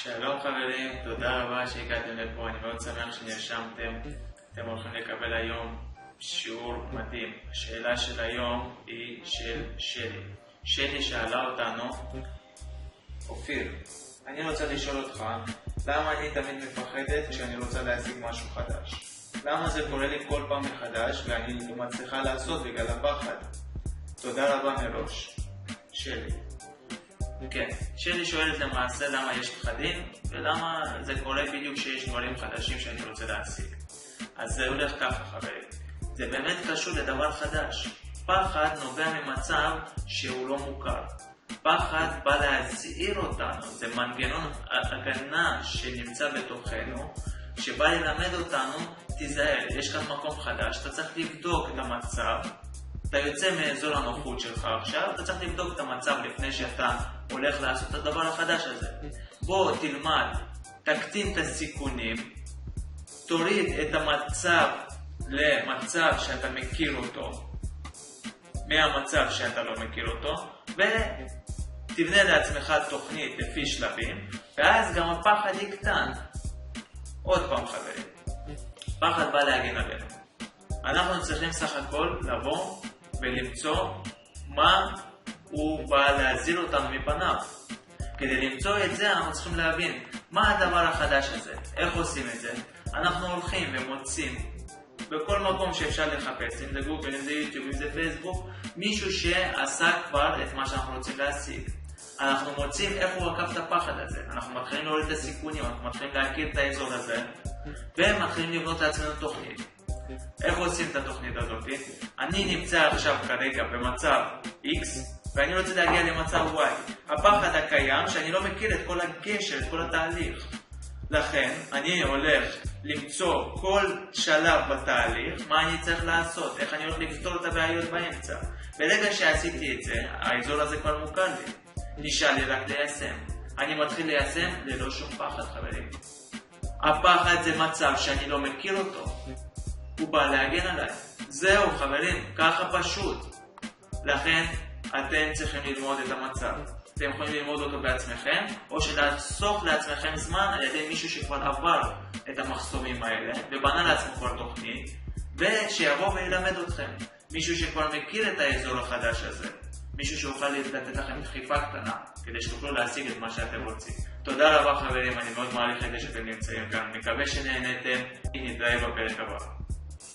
שלום חברים, תודה רבה שהגעתם לפה, אני מאוד שמח שנרשמתם. אתם הולכים לקבל היום שיעור מדהים. השאלה של היום היא של שלי. שלי שאלה אותנו, אופיר, אני רוצה לשאול אותך, למה אני תמיד מפחדת כשאני רוצה להשיג משהו חדש? למה זה קורה לי כל פעם מחדש ואני לא מצליחה לעשות בגלל הפחד? תודה רבה מראש. שלי. כן, שלי שואלת למעשה למה יש פחדים ולמה זה קורה בדיוק כשיש דברים חדשים שאני רוצה להשיג. אז זה הולך ככה חברים. זה באמת קשור לדבר חדש. פחד נובע ממצב שהוא לא מוכר. פחד בא להזהיר אותנו, זה מנגנון הגנה שנמצא בתוכנו, שבא ללמד אותנו, תיזהר, יש כאן מקום חדש, אתה צריך לבדוק את המצב. אתה יוצא מאזור הנוחות שלך עכשיו, אתה צריך לבדוק את המצב לפני שאתה הולך לעשות את הדבר החדש הזה. בוא תלמד, תקטין את הסיכונים, תוריד את המצב למצב שאתה מכיר אותו, מהמצב שאתה לא מכיר אותו, ותבנה לעצמך תוכנית לפי שלבים, ואז גם הפחד יקטן. עוד פעם חברים, פחד בא להגן עלינו. אנחנו צריכים סך הכל לבוא ולמצוא מה הוא בא להזהיר אותנו מפניו. כדי למצוא את זה אנחנו צריכים להבין מה הדבר החדש הזה, איך עושים את זה. אנחנו הולכים ומוצאים בכל מקום שאפשר לחפש, אם זה גוגל, אם זה יוטיוב, אם זה פייסבוק, מישהו שעשה כבר את מה שאנחנו רוצים להשיג. אנחנו מוצאים איך הוא עקף את הפחד הזה, אנחנו מתחילים להוריד את הסיכונים, אנחנו מתחילים להכיר את האזור הזה, ומתחילים לבנות לעצמנו תוכנית. איך עושים את התוכנית הזאת? אני נמצא עכשיו כרגע במצב X ואני רוצה להגיע למצב Y. הפחד הקיים שאני לא מכיר את כל הגשר, את כל התהליך. לכן אני הולך למצוא כל שלב בתהליך, מה אני צריך לעשות, איך אני הולך לפתור את הבעיות באמצע. ברגע שעשיתי את זה, האזור הזה כבר מוכר לי. נשאר לי רק ליישם. אני מתחיל ליישם ללא שום פחד חברים. הפחד זה מצב שאני לא מכיר אותו. הוא בא להגן עליי. זהו חברים, ככה פשוט. לכן אתם צריכים ללמוד את המצב. אתם יכולים ללמוד אותו בעצמכם, או שלחסוך לעצמכם זמן על ידי מישהו שכבר עבר את המחסומים האלה, ובנה לעצמו כבר תוכנית, ושיבוא וילמד אתכם. מישהו שכבר מכיר את האזור החדש הזה. מישהו שיוכל לתת לכם דחיפה קטנה, כדי שתוכלו להשיג את מה שאתם רוצים. תודה רבה חברים, אני מאוד מעריך את זה שאתם נמצאים כאן. מקווה שנהנתם, נתראה בפרק הבא.